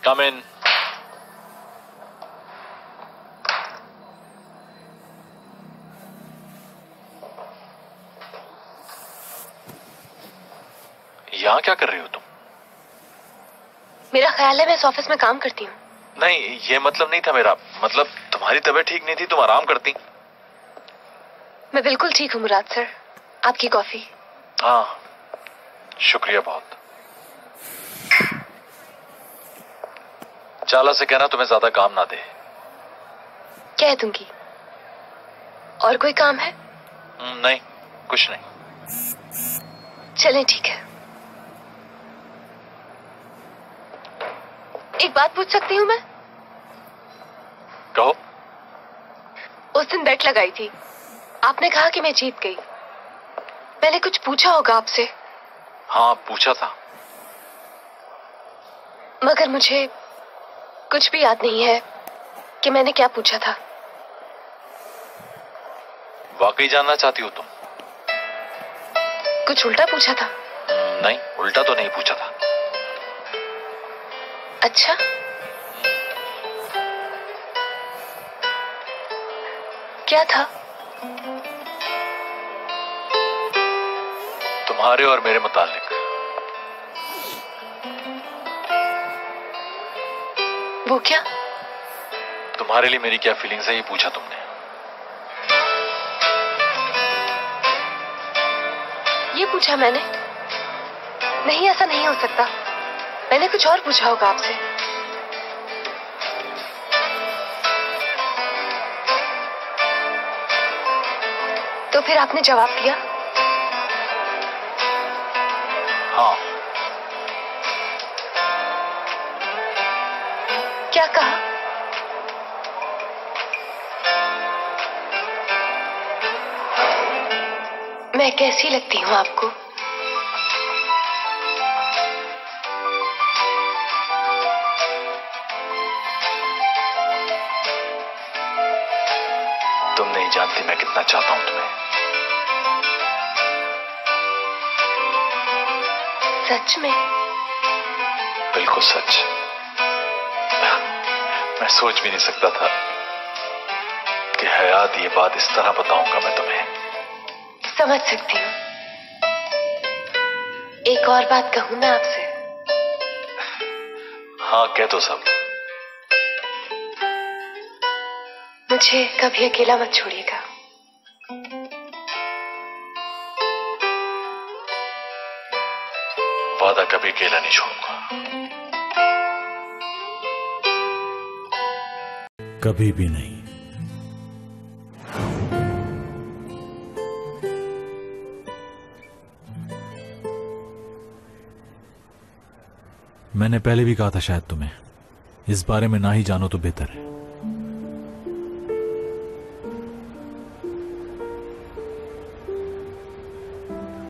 कम इन। यहाँ क्या कर रही हो तुम? मेरा ख्याल है मैं इस ऑफिस में काम करती हूँ। नहीं, ये मतलब नहीं था मेरा। मतलब तुम्हारी तबीयत ठीक नहीं थी, तुम आराम करती। मैं बिल्कुल ठीक हूँ मुराद सर। आपकी कॉफी? हाँ, शुक्रिया बहुत। चाला से कहना तुम्हें ज्यादा काम ना दे। कह दूंगी। और कोई काम है? नहीं, कुछ नहीं। चलें, ठीक है। एक बात पूछ सकती हूँ मैं? कहो। उस दिन बेट लगाई थी, आपने कहा कि मैं जीत गई। मैंने कुछ पूछा होगा आपसे? हाँ, पूछा था। मगर मुझे कुछ भी याद नहीं है कि मैंने क्या पूछा था। वाकई जानना चाहती हो तुम? कुछ उल्टा पूछा था? नहीं, उल्टा तो नहीं पूछा था। अच्छा, क्या था? तुम्हारे और मेरे मुतालिक। वो क्या? तुम्हारे लिए मेरी क्या फीलिंग्स है, ये पूछा तुमने। ये पूछा मैंने? नहीं, ऐसा नहीं हो सकता। मैंने कुछ और पूछा होगा आपसे। तो फिर आपने जवाब दिया? हाँ। क्या कहा? मैं कैसी लगती हूँ आपको? तुम नहीं जानती मैं कितना चाहता हूं तुम्हें। सच में? बिल्कुल सच। मैं सोच भी नहीं सकता था कि हयात ये बात इस तरह बताऊंगा मैं तुम्हें। समझ सकती हूँ। एक और बात कहूँ मैं आपसे? हाँ, कह दो सब। मुझे कभी अकेला मत छोड़िएगा। वादा कभी अकेला नहीं छोड़ूंगा। कभी भी नहीं। मैंने पहले भी कहा था शायद तुम्हें, इस बारे में ना ही जानो तो बेहतर है।